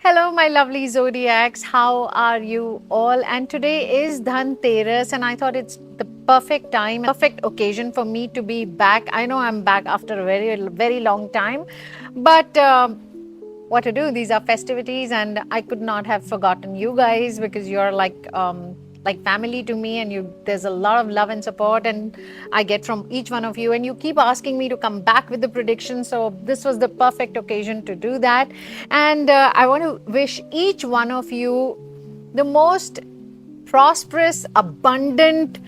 Hello, my lovely zodiacs. How are you all? And today is Dhanteras, and I thought it's the perfect time, perfect occasion for me to be back. I know I'm back after a very long time, but what to do? These are festivities, and I could not have forgotten you guys because you're like family to me, and there's a lot of love and support, and I get from each one of you, and you keep asking me to come back with the predictions. So this was the perfect occasion to do that, and I want to wish each one of you the most prosperous, abundant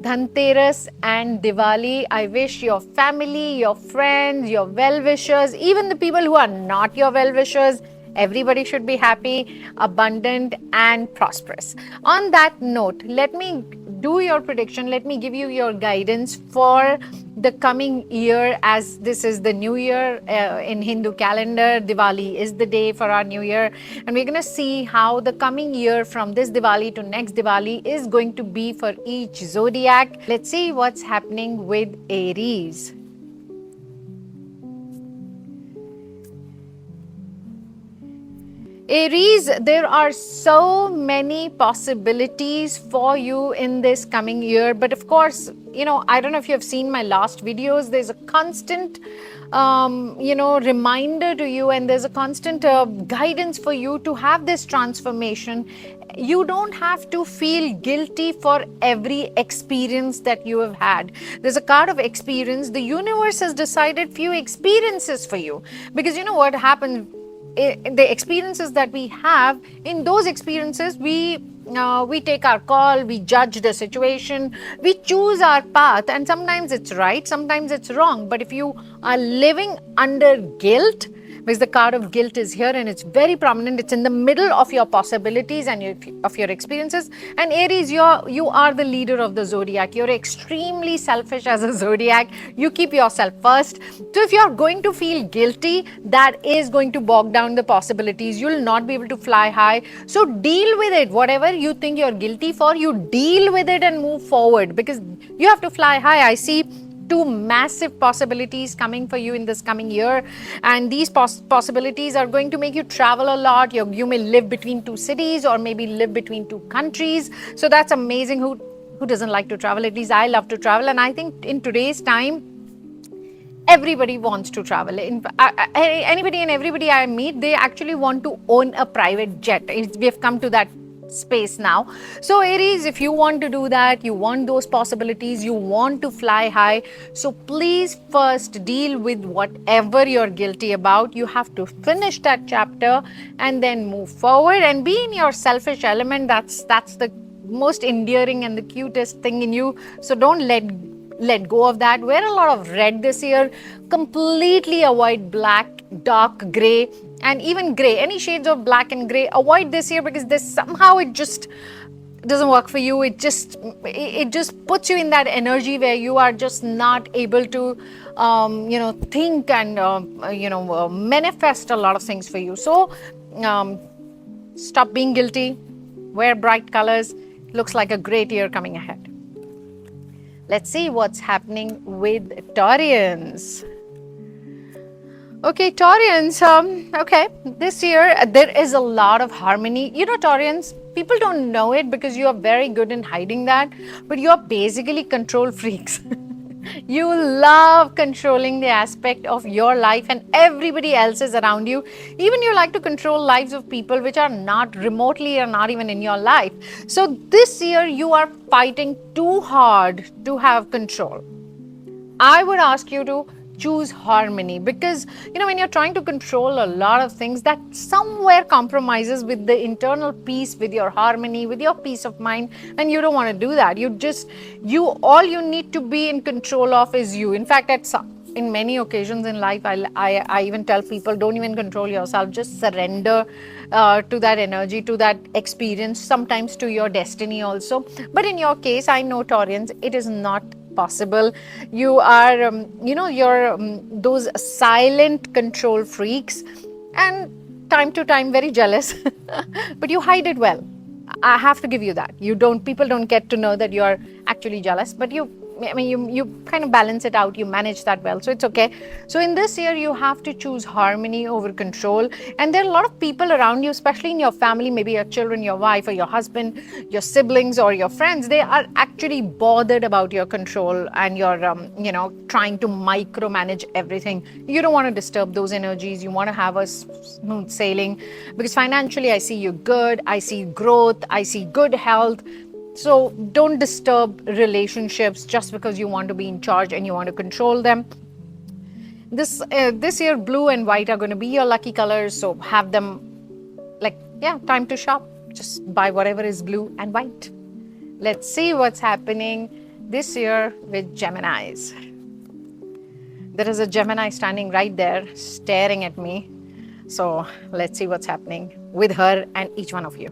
Dhanteras and Diwali. I wish your family, your friends, your well-wishers, even the people who are not your well-wishers, everybody should be happy, abundant, and prosperous. On that note, let me do your prediction. Let me give you your guidance for the coming year, as this is the new year in Hindu calendar. Diwali is the day for our new year, and we're going to see how the coming year from this Diwali to next Diwali is going to be for each zodiac. Let's see what's happening with Aries. Aries, there are so many possibilities for you in this coming year. But of course, I don't know if you have seen my last videos. There's a constant, reminder to you, and there's a constant guidance for you to have this transformation. You don't have to feel guilty for every experience that you have had. There's a card of experience. The universe has decided few experiences for you, because you know what happens. The experiences that we have, in those experiences we take our call, we judge the situation, we choose our path, and sometimes it's right, sometimes it's wrong. But if you are living under guilt, because the card of guilt is here and it's very prominent, it's in the middle of your possibilities and of your experiences. And Aries, you are the leader of the zodiac. You're extremely selfish as a zodiac. You keep yourself first. So if you're going to feel guilty, that is going to bog down the possibilities. You'll not be able to fly high. So deal with it. Whatever you think you're guilty for, you deal with it and move forward, because you have to fly high. I see two massive possibilities coming for you in this coming year, and these possibilities are going to make you travel a lot. You may live between two cities, or maybe live between two countries. So that's amazing. Who doesn't like to travel? At least I love to travel, and I think in today's time everybody wants to travel. Anybody and everybody I meet, they actually want to own a private jet. We have come to that space now. So Aries, if you want to do that, you want those possibilities, you want to fly high, so please first deal with whatever you're guilty about. You have to finish that chapter and then move forward and be in your selfish element. That's the most endearing and the cutest thing in you. So don't let go of that. Wear a lot of red this year. Completely avoid black, dark gray, and even gray. Any shades of black and gray, avoid this year, because this somehow it just doesn't work for you. It just puts you in that energy where you are just not able to think and manifest a lot of things for you. So stop being guilty, wear bright colors. Looks like a great year coming ahead. Let's see what's happening with Taurians. Okay, Taurians, this year there is a lot of harmony. Taurians, people don't know it because you are very good in hiding that, but you are basically control freaks. You love controlling the aspect of your life and everybody else's around you. Even you like to control lives of people which are not remotely or not even in your life. So this year you are fighting too hard to have control. I would ask you to choose harmony, because when you're trying to control a lot of things, that somewhere compromises with the internal peace, with your harmony, with your peace of mind, and you don't want to do that. All you need to be in control of is you. In fact, in many occasions in life, I even tell people, don't even control yourself, just surrender to that energy, to that experience, sometimes to your destiny also. But in your case, I know, Taurians, it is not possible. You are you're those silent control freaks, and time to time very jealous but you hide it well. I have to give you that. People don't get to know that you are actually jealous, but you I mean, you kind of balance it out, you manage that well, so it's okay. So in this year, you have to choose harmony over control. And there are a lot of people around you, especially in your family, maybe your children, your wife, or your husband, your siblings, or your friends. They are actually bothered about your control and your, trying to micromanage everything. You don't want to disturb those energies. You want to have a smooth sailing, because financially, I see you good. I see growth. I see good health. So don't disturb relationships just because you want to be in charge and you want to control them. This year, blue and white are going to be your lucky colors. So have them, time to shop. Just buy whatever is blue and white. Let's see what's happening this year with Geminis. There is a Gemini standing right there staring at me. So let's see what's happening with her and each one of you.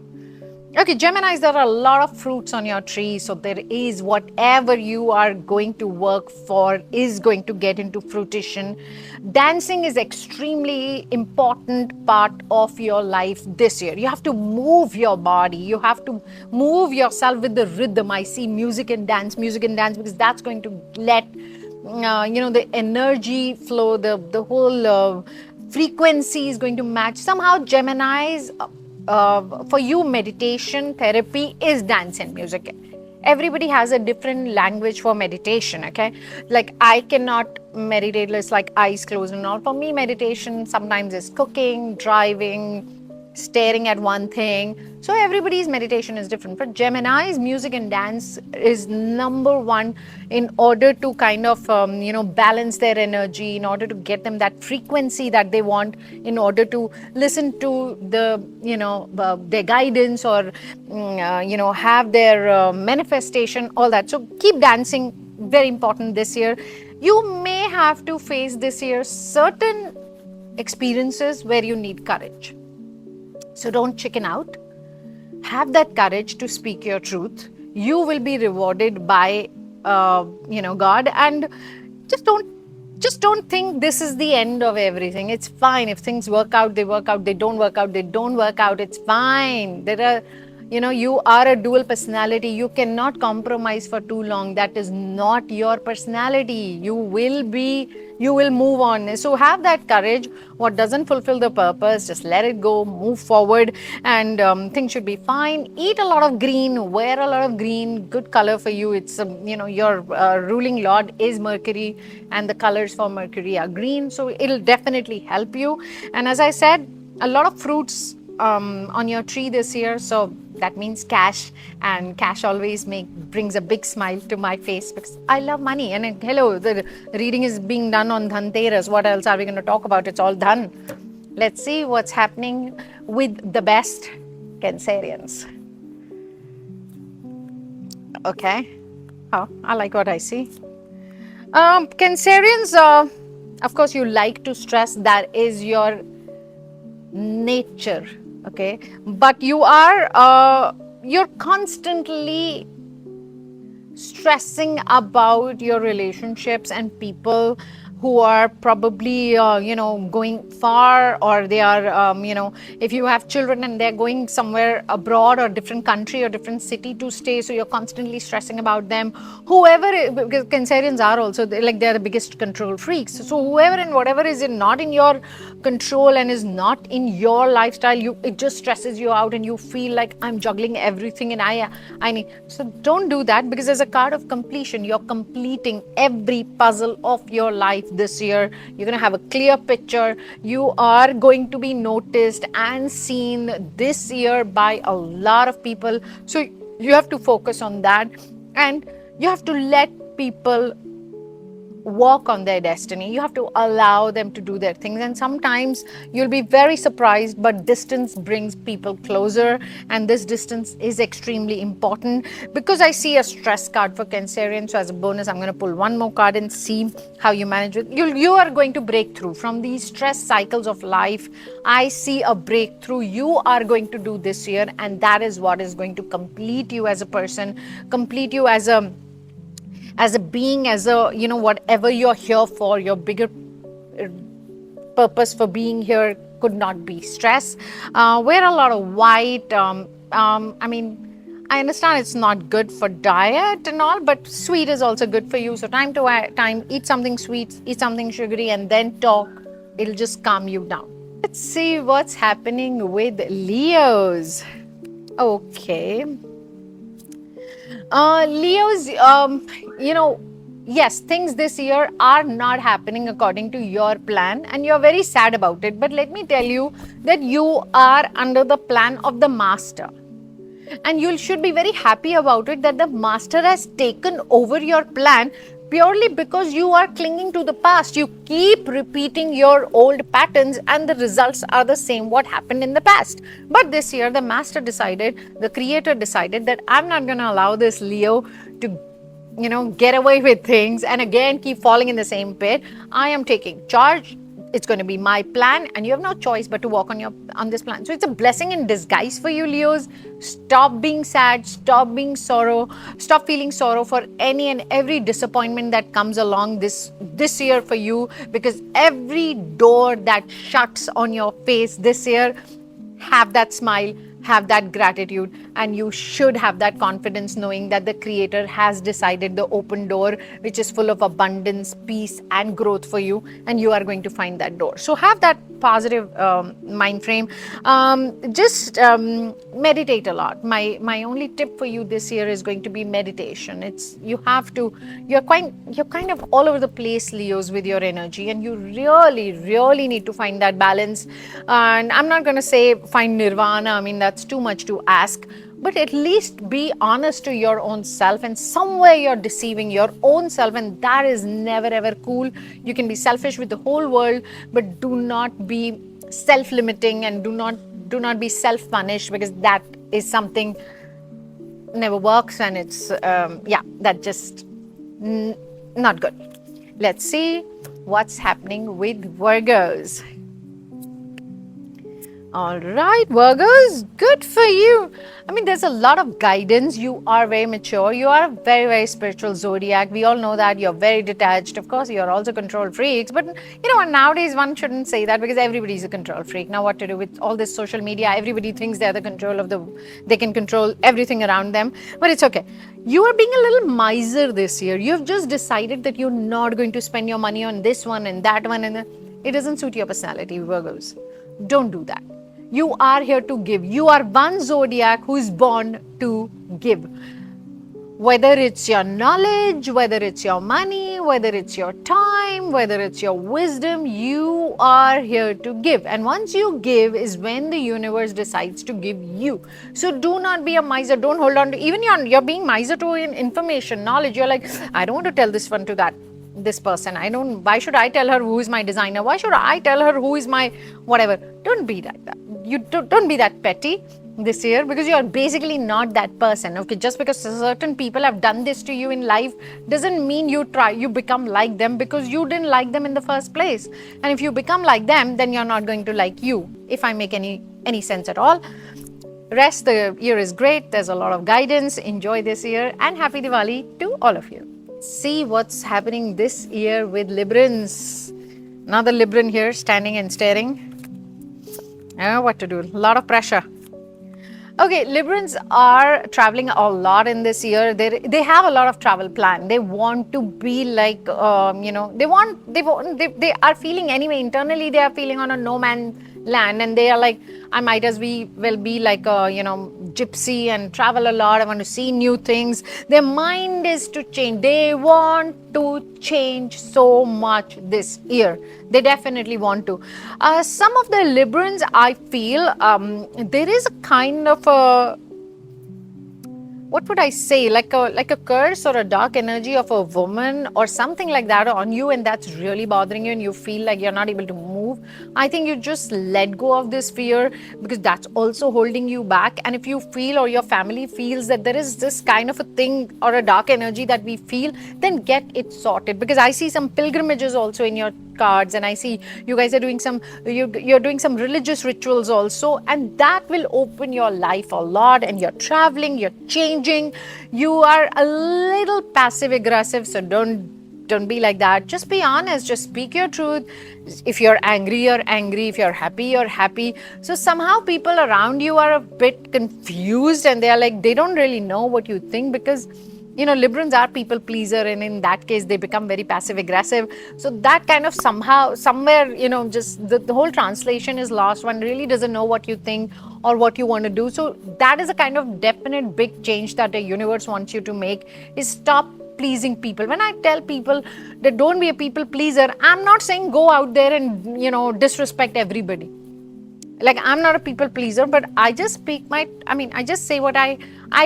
Okay, Geminis, there are a lot of fruits on your tree. So there is whatever you are going to work for is going to get into fruition. Dancing is extremely important part of your life this year. You have to move your body. You have to move yourself with the rhythm. I see music and dance, because that's going to let, the energy flow, the whole frequency is going to match. Somehow Geminis, for you, meditation therapy is dance and music. Everybody has a different language for meditation, okay? Like I cannot meditate, it's like eyes closed and all. For me, meditation sometimes is cooking, driving, staring at one thing. So everybody's meditation is different. For Geminis, music and dance is number one in order to kind of, balance their energy, in order to get them that frequency that they want, in order to listen to the, their guidance, or, have their manifestation, all that. So keep dancing, very important this year. You may have to face this year certain experiences where you need courage. So don't chicken out. Have that courage to speak your truth. You will be rewarded by, God. And just don't think this is the end of everything. It's fine. If things work out, they work out. They don't work out, they don't work out. It's fine. You are a dual personality. You cannot compromise for too long. That is not your personality. You will move on. So have that courage. What doesn't fulfill the purpose, just let it go, move forward, and things should be fine. Eat a lot of green, wear a lot of green, good color for you. It's, your ruling lord is Mercury, and the colors for Mercury are green. So it'll definitely help you. And as I said, a lot of fruits on your tree this year. So that means cash, and cash always brings a big smile to my face, because I love money. And hello, the reading is being done on Dhanteras. What else are we going to talk about? It's all done. Let's see what's happening with the best Cancerians. Okay. Oh, I like what I see. Cancerians, of course, you like to stress. That is your nature. Okay, but you're constantly stressing about your relationships and people who are probably going far, or they are if you have children and they're going somewhere abroad or different country or different city to stay, so you're constantly stressing about them. Because Cancerians are also, they're the biggest control freaks. So whoever and whatever is not in your control and is not in your lifestyle, it just stresses you out, and you feel like, I'm juggling everything, and I need. So don't do that, because there's a card of completion. You're completing every puzzle of your life this year. You're going to have a clear picture. You are going to be noticed and seen this year by a lot of people. So you have to focus on that, and you have to let people walk on their destiny. You have to allow them to do their things, and sometimes you'll be very surprised, but distance brings people closer, and this distance is extremely important. Because I see a stress card for Cancerian, so as a bonus I'm going to pull one more card and see how you manage it. You are going to break through from these stress cycles of life. I see a breakthrough you are going to do this year, and that is what is going to complete you as a person, complete you as a being, as a, whatever you're here for. Your bigger purpose for being here could not be stress. Wear a lot of white. I understand it's not good for diet and all, but sweet is also good for you. So time to time, eat something sweet, eat something sugary, and then talk. It'll just calm you down. Let's see what's happening with Leos. Okay. Leos, yes, things this year are not happening according to your plan, and you're very sad about it. But let me tell you that you are under the plan of the master. And you should be very happy about it that the master has taken over your plan purely because you are clinging to the past. You keep repeating your old patterns and the results are the same what happened in the past. But this year the master decided, the creator decided that I'm not going to allow this Leo to get away with things and again keep falling in the same pit. I am taking charge. It's going to be my plan and you have no choice but to walk on this plan. So it's a blessing in disguise for you, Leos. Stop being sad, stop feeling sorrow for any and every disappointment that comes along this year for you, because every door that shuts on your face this year, have that smile, have that gratitude, and you should have that confidence knowing that the creator has decided the open door which is full of abundance, peace and growth for you, and you are going to find that door. So have that positive mind frame. Just meditate a lot. My only tip for you this year is going to be meditation. You're kind of all over the place, Leos, with your energy, and you really need to find that balance. And I'm not going to say find nirvana. I mean, that's too much to ask, but at least be honest to your own self, and somewhere you're deceiving your own self, and that is never ever cool. You can be selfish with the whole world, but do not be self-limiting and do not be self-punished, because that is something never works, and it's that just not good. Let's see what's happening with Virgos. All right, Virgos, good for you. I mean, there's a lot of guidance. You are very mature. You are a very, very spiritual zodiac. We all know that. You're very detached. Of course, you're also control freaks. But nowadays one shouldn't say that, because everybody's a control freak. Now, what to do with all this social media? Everybody thinks they're they can control everything around them. But it's okay. You are being a little miser this year. You've just decided that you're not going to spend your money on this one and that one. And it doesn't suit your personality, Virgos. Don't do that. You are here to give. You are one zodiac who is born to give. Whether it's your knowledge, whether it's your money, whether it's your time, whether it's your wisdom, you are here to give. And once you give is when the universe decides to give you. So do not be a miser. Don't hold on to, even you're being miser to information, knowledge. You're like, I don't want to tell this one to this person. Why should I tell her who is my designer? Why should I tell her who is my whatever? Don't be like that. You don't be that petty this year, because you are basically not that person. Okay, just because certain people have done this to you in life doesn't mean you become like them, because you didn't like them in the first place. And if you become like them, then you're not going to like you, if I make any sense at all. Rest, the year is great. There's a lot of guidance. Enjoy this year, and happy Diwali to all of you. See what's happening this year with Librans. Another Libran here, standing and staring. I don't know what to do. A lot of pressure. Okay, Librans are traveling a lot in this year. They have a lot of travel plan. They want to be like, they are feeling anyway. Internally, they are feeling on a no man's land, and they are like, I might as well be like a, gypsy and travel a lot. I want to see new things. Their mind is to change. They want to change so much this year. They definitely want to. Some of the Librans, I feel, there is a kind of a, what would I say, like a curse or a dark energy of a woman or something like that on you, and that's really bothering you, and you feel like you're not able to move. I think you just let go of this fear, because that's also holding you back. And if you feel, or your family feels, that there is this kind of a thing or a dark energy that we feel, then get it sorted. Because I see some pilgrimages also in your cards, and I see you guys are doing you're doing some religious rituals also, and that will open your life a lot. And you're traveling, you're changing, you are a little passive aggressive, so don't Don't be like that. Just be honest. Just speak your truth. If you're angry, you're angry. If you're happy, you're happy. So somehow people around you are a bit confused, and they are like, they don't really know what you think, because Librans are people pleaser, and in that case they become very passive aggressive. So that kind of somehow, somewhere, just the whole translation is lost. One really doesn't know what you think or what you want to do. So that is a kind of definite big change that the universe wants you to make, is stop pleasing people. When I tell people that don't be a people pleaser, I'm not saying go out there and disrespect everybody. Like, I'm not a people pleaser, but I just speak I just say what I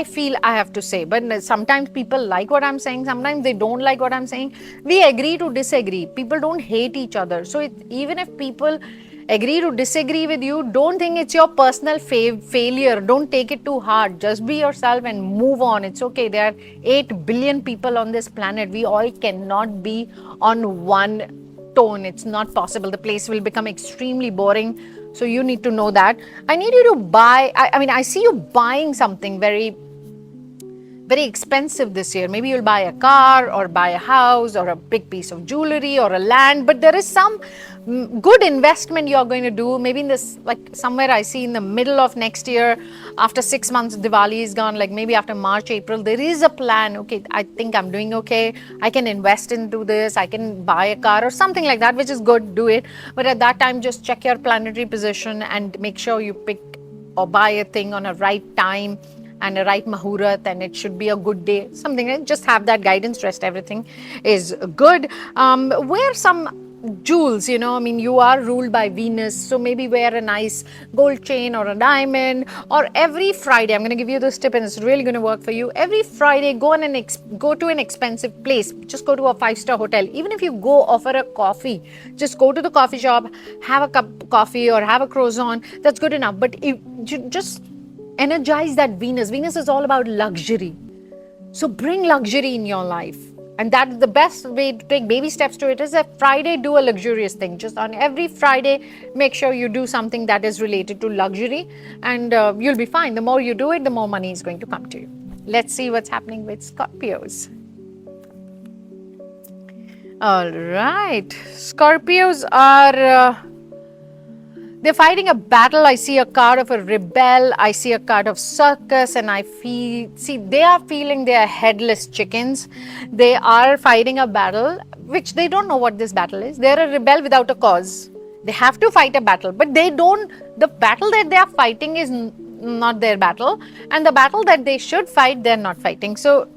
feel I have to say. But sometimes people like what I'm saying, sometimes they don't like what I'm saying. We agree to disagree. People don't hate each other. So even if people agree to disagree with you, don't think it's your personal failure. Don't take it too hard. Just be yourself and move on. It's okay. There are 8 billion people on this planet. We all cannot be on one tone. It's not possible. The place will become extremely boring. So you need to know that. I need you to buy, I see you buying something very, very expensive this year. Maybe you'll buy a car or buy a house or a big piece of jewelry or a land, but there is some good investment you're going to do. Maybe in this, like somewhere I see in the middle of next year, after 6 months, Diwali is gone, like maybe after March, April, there is a plan. Okay, I think I'm doing okay. I can invest into this. I can buy a car or something like that, which is good. Do it. But at that time, just check your planetary position and make sure you pick or buy a thing on a right time and a right Mahurat, and it should be a good day, something like that. Just have that guidance. Rest everything is good. Wear some jewels, you are ruled by Venus, so maybe wear a nice gold chain or a diamond. Or every Friday, I'm going to give you this tip and it's really going to work for you. Every Friday, go to an expensive place. Just go to a 5-star hotel. Even if you go offer a coffee, just go to the coffee shop, have a cup of coffee or have a croissant. That's good enough. But if you just energize that Venus. Venus is all about luxury. So bring luxury in your life. And that's the best way to take baby steps to it, is that Friday, do a luxurious thing. Just on every Friday, make sure you do something that is related to luxury, and you'll be fine. The more you do it, the more money is going to come to you. Let's see what's happening with Scorpios. All right. Scorpios are... they're fighting a battle. I see a card of a rebel. I see a card of circus, and they are feeling they are headless chickens. They are fighting a battle, which they don't know what this battle is. They're a rebel without a cause. They have to fight a battle, but the battle that they are fighting is not their battle. And the battle that they should fight, they're not fighting. So,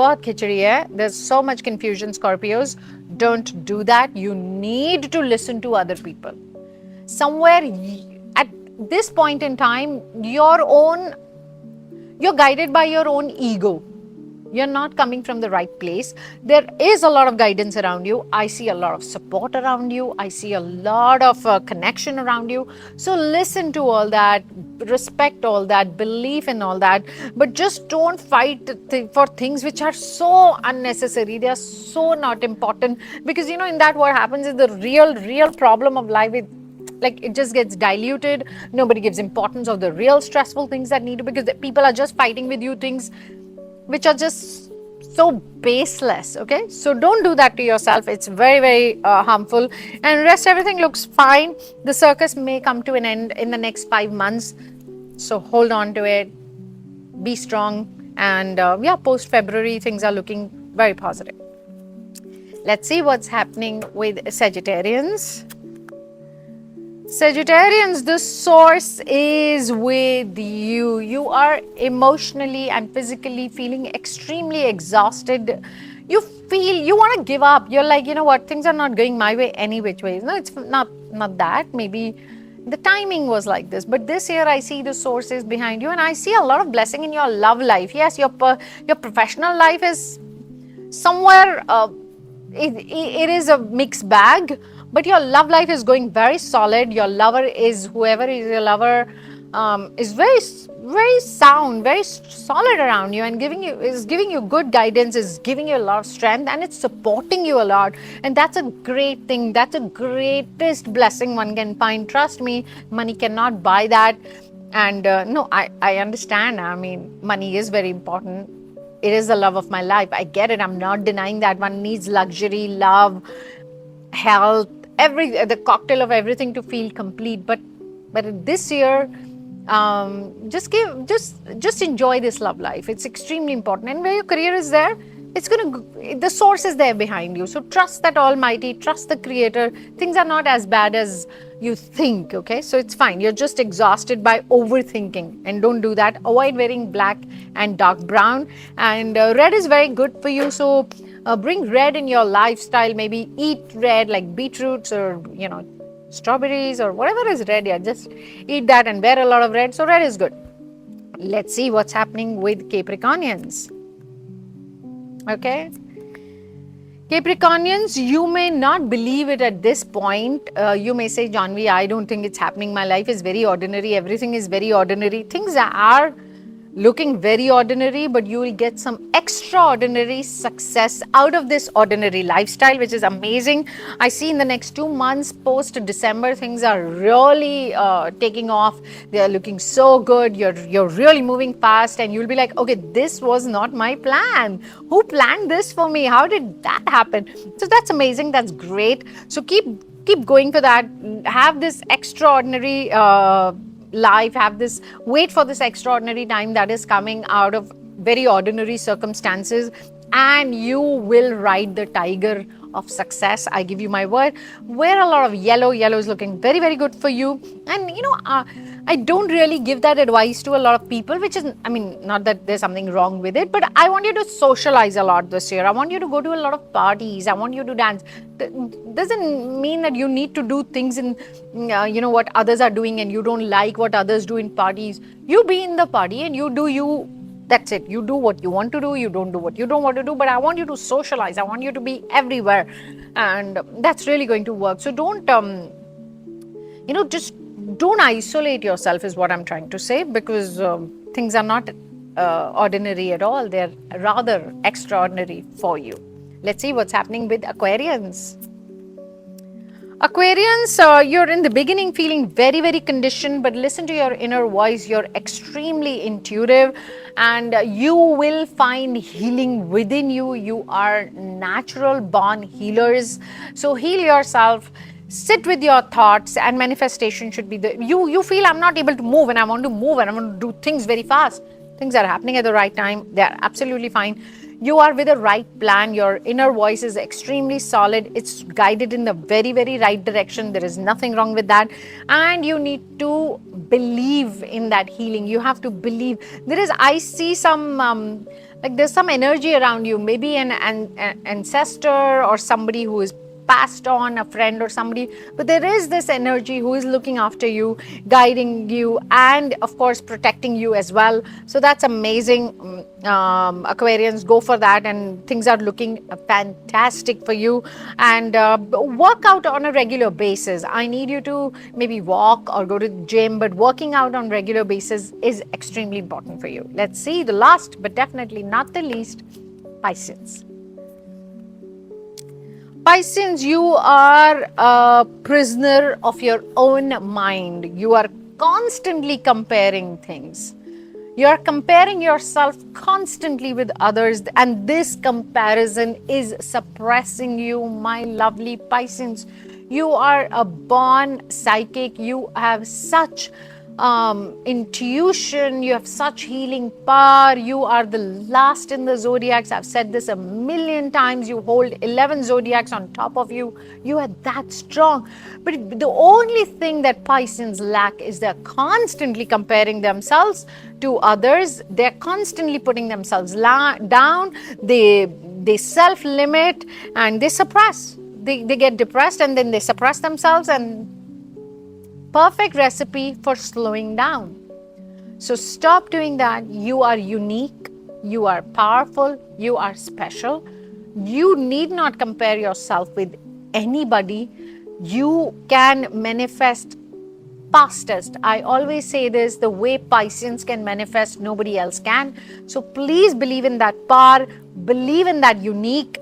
bahut khichdi hai. There's so much confusion, Scorpios. Don't do that. You need to listen to other people. Somewhere at this point in time, you're guided by your own ego. You're not coming from the right place. There is a lot of guidance around you. I see a lot of support around you. I see a lot of connection around you. So listen to all that, respect all that, believe in all that, but just don't fight for things which are so unnecessary. They are so not important, because in that what happens is the real problem of life is, like, it just gets diluted. Nobody gives importance of the real stressful things that need to, because people are just fighting with you things which are just so baseless. Okay, so don't do that to yourself. It's very, very harmful. And rest everything looks fine. The circus may come to an end in the next 5 months, so hold on to it, be strong, and post February things are looking very positive. Let's see what's happening with Sagittarians. Sagittarians, the source is with you. You are emotionally and physically feeling extremely exhausted. You feel you want to give up. You're like, what, things are not going my way any which way. No, it's not that. Maybe the timing was like this. But this year I see the source is behind you, and I see a lot of blessing in your love life. Yes, your professional life is somewhere, it is a mixed bag. But your love life is going very solid. Your lover is, whoever is your lover, is very, very sound, very solid around you, and giving you good guidance, is giving you a lot of strength, and it's supporting you a lot. And that's a great thing. That's the greatest blessing one can find. Trust me, money cannot buy that. And no, I understand. I mean, money is very important. it is the love of my life. I get it. I'm not denying that. One needs luxury, love, health, the cocktail of everything to feel complete. But this year, just enjoy this love life. It's extremely important. And where your career is there, the source is there behind you. So trust that Almighty, trust the Creator. Things are not as bad as you think. Okay, so it's fine. You're just exhausted by overthinking, and don't do that. Avoid wearing black and dark brown. And red is very good for you. So bring red in your lifestyle. Maybe eat red, like beetroots or strawberries or whatever is red. Yeah, just eat that and wear a lot of red. So red is good. Let's see what's happening with Capricornians. Okay, Capricornians, you may not believe it at this point. You may say, Janvi, I don't think it's happening. My life is very ordinary. Everything is very ordinary. Things are looking very ordinary, but you will get some extraordinary success out of this ordinary lifestyle, which is amazing. I see in the next 2 months, post December, things are really taking off. They are looking so good. You're really moving fast, and you'll be like, okay, this was not my plan. Who planned this for me? How did that happen? So that's amazing. That's great. So keep going for that. Have this extraordinary life, wait for this extraordinary time that is coming out of very ordinary circumstances, and you will ride the tiger of success. I give you my word. Wear a lot of yellow. Yellow is looking very, very good for you. And I don't really give that advice to a lot of people, which is, not that there's something wrong with it, but I want you to socialize a lot this year. I want you to go to a lot of parties. I want you to dance. Doesn't mean that you need to do things in what others are doing and you don't like what others do in parties. You be in the party and you do you. That's it. You do what you want to do. You don't do what you don't want to do. But I want you to socialize. I want you to be everywhere, and that's really going to work. So don't just don't isolate yourself, is what I'm trying to say, because things are not ordinary at all. They're rather extraordinary for you. Let's see what's happening with Aquarians. Aquarians, you're in the beginning feeling very, very conditioned, but listen to your inner voice. You're extremely intuitive, and you will find healing within you. You are natural born healers. So heal yourself. Sit with your thoughts, and manifestation should be you feel, I'm not able to move and I want to move and I want to do things very fast. Things are happening at the right time. They're absolutely fine. You are with the right plan. Your inner voice is extremely solid. It's guided in the very, very right direction. There is nothing wrong with that. And you need to believe in that healing. You have to believe. I see some, there's some energy around you, maybe an ancestor or somebody who is passed on, a friend or somebody, but there is this energy who is looking after you, guiding you, and of course protecting you as well. So that's amazing. Aquarians, go for that, and things are looking fantastic for you. And work out on a regular basis. I need you to maybe walk or go to the gym, but working out on regular basis is extremely important for you. Let's see the last but definitely not the least, Pisces. Pisces, you are a prisoner of your own mind. You are constantly comparing things. You are comparing yourself constantly with others, and this comparison is suppressing you, my lovely Pisces. You are a born psychic. You have such intuition, you have such healing power. You are the last in the zodiacs. I've said this a million times. You hold 11 zodiacs on top of you. You are that strong. But the only thing that Pisces lack is they're constantly comparing themselves to others. They're constantly putting themselves down. They self-limit and they suppress. They get depressed and then they suppress themselves, and perfect recipe for slowing down. So stop doing that. You are unique. You are powerful. You are special. You need not compare yourself with anybody. You can manifest fastest. I always say this, the way Pisces can manifest, nobody else can. So please believe in that power. Believe in that unique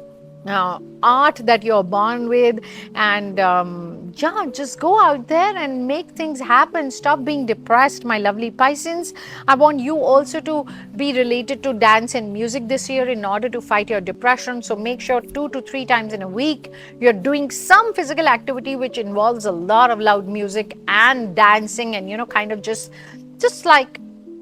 art that you're born with, and yeah, just go out there and make things happen. Stop being depressed, my lovely Pisces. I want you also to be related to dance and music this year in order to fight your depression. So make sure 2 to 3 times in a week you're doing some physical activity which involves a lot of loud music and dancing, and kind of just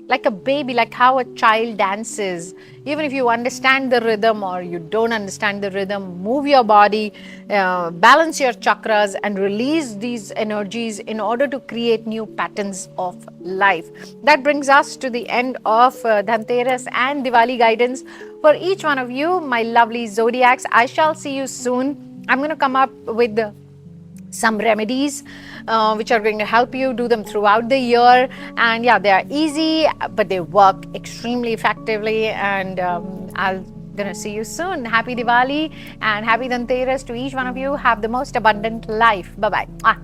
like a baby, like how a child dances. Even if you understand the rhythm or you don't understand the rhythm, move your body, balance your chakras, and release these energies in order to create new patterns of life. That brings us to the end of Dhanteras and Diwali guidance for each one of you, my lovely zodiacs. I shall see you soon. I'm going to come up with some remedies which are going to help you do them throughout the year, and yeah, they are easy but they work extremely effectively, and I'll gonna see you soon. Happy Diwali and happy Dhanteras to each one of you. Have the most abundant life. Bye bye.